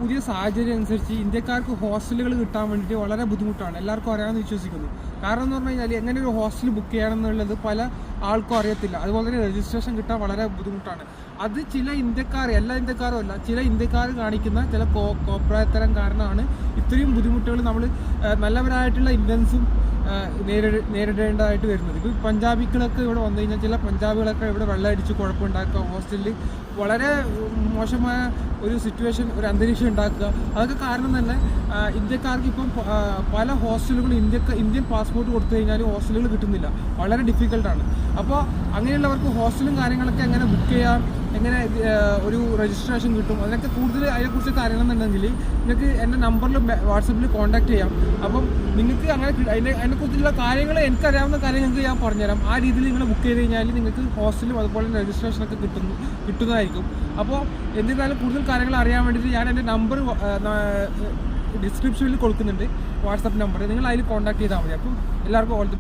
പുതിയ സാഹചര്യം അനുസരിച്ച് ഇന്ത്യക്കാർക്ക് ഹോസ്റ്റലുകൾ കിട്ടാൻ വേണ്ടിയിട്ട് വളരെ ബുദ്ധിമുട്ടാണ്. എല്ലാവർക്കും അറിയാമെന്ന് വിശ്വസിക്കുന്നു. കാരണം എന്ന് പറഞ്ഞു കഴിഞ്ഞാൽ എങ്ങനെ ഒരു ഹോസ്റ്റൽ ബുക്ക് ചെയ്യണം എന്നുള്ളത് പല ആൾക്കും അറിയത്തില്ല. അതുപോലെ തന്നെ രജിസ്ട്രേഷൻ കിട്ടാൻ വളരെ ബുദ്ധിമുട്ടാണ്. അത് ചില ഇന്ത്യക്കാർ, എല്ലാ ഇന്ത്യക്കാരും അല്ല, ചില ഇന്ത്യക്കാർ കാണിക്കുന്ന ചില കോപ്രായത്തരം കാരണമാണ് ഇത്രയും ബുദ്ധിമുട്ടുകൾ നമ്മൾ നല്ലവരായിട്ടുള്ള ഇന്ത്യൻസും നേരിടേണ്ടതായിട്ട് വരുന്നത്. ഇപ്പോൾ പഞ്ചാബികളൊക്കെ ഇവിടെ വന്നു കഴിഞ്ഞാൽ ചില പഞ്ചാബികളൊക്കെ ഇവിടെ വെള്ളമടിച്ച് കുഴപ്പമുണ്ടാക്കുക, ഹോസ്റ്റലിൽ വളരെ മോശമായ ഒരു സിറ്റുവേഷൻ, ഒരു അന്തരീക്ഷം ഉണ്ടാക്കുക. അതൊക്കെ കാരണം തന്നെ ഇന്ത്യക്കാർക്ക് ഇപ്പം പല ഹോസ്റ്റലുകളും ഇന്ത്യൻ പാസ്പോർട്ട് കൊടുത്തു കഴിഞ്ഞാൽ ഹോസ്റ്റലുകൾ കിട്ടുന്നില്ല, വളരെ ഡിഫിക്കൽട്ടാണ്. അപ്പോൾ അങ്ങനെയുള്ളവർക്ക് ഹോസ്റ്റലും കാര്യങ്ങളൊക്കെ എങ്ങനെ ബുക്ക് ചെയ്യാം, എങ്ങനെ ഒരു രജിസ്ട്രേഷൻ കിട്ടും, അതിനൊക്കെ കൂടുതൽ അതിനെക്കുറിച്ചൊക്കെ അറിയണമെന്നുണ്ടെങ്കിൽ നിങ്ങൾക്ക് എൻ്റെ നമ്പറിൽ വാട്സപ്പിൽ കോൺടാക്ട് ചെയ്യാം. അപ്പം നിങ്ങൾക്ക് അങ്ങനെ അതിനെക്കുറിച്ചുള്ള കാര്യങ്ങൾ, എനിക്കറിയാവുന്ന കാര്യങ്ങൾ നിങ്ങൾക്ക് ഞാൻ പറഞ്ഞുതരാം. ആ രീതിയിൽ നിങ്ങൾ ബുക്ക് ചെയ്ത് കഴിഞ്ഞാൽ നിങ്ങൾക്ക് ഹോസ്റ്റലും അതുപോലെ തന്നെ രജിസ്ട്രേഷനൊക്കെ കിട്ടുന്നതായിരിക്കും. അപ്പോൾ എന്നിരുന്നാലും കൂടുതൽ കാര്യങ്ങൾ അറിയാൻ വേണ്ടിയിട്ട് ഞാൻ എൻ്റെ നമ്പർ ഡിസ്ക്രിപ്ഷനിൽ കൊടുക്കുന്നുണ്ട്, വാട്സപ്പ് നമ്പർ. നിങ്ങൾ അതിൽ കോൺടാക്ട് ചെയ്താൽ മതി. അപ്പം എല്ലാവർക്കും ഓൾ ദി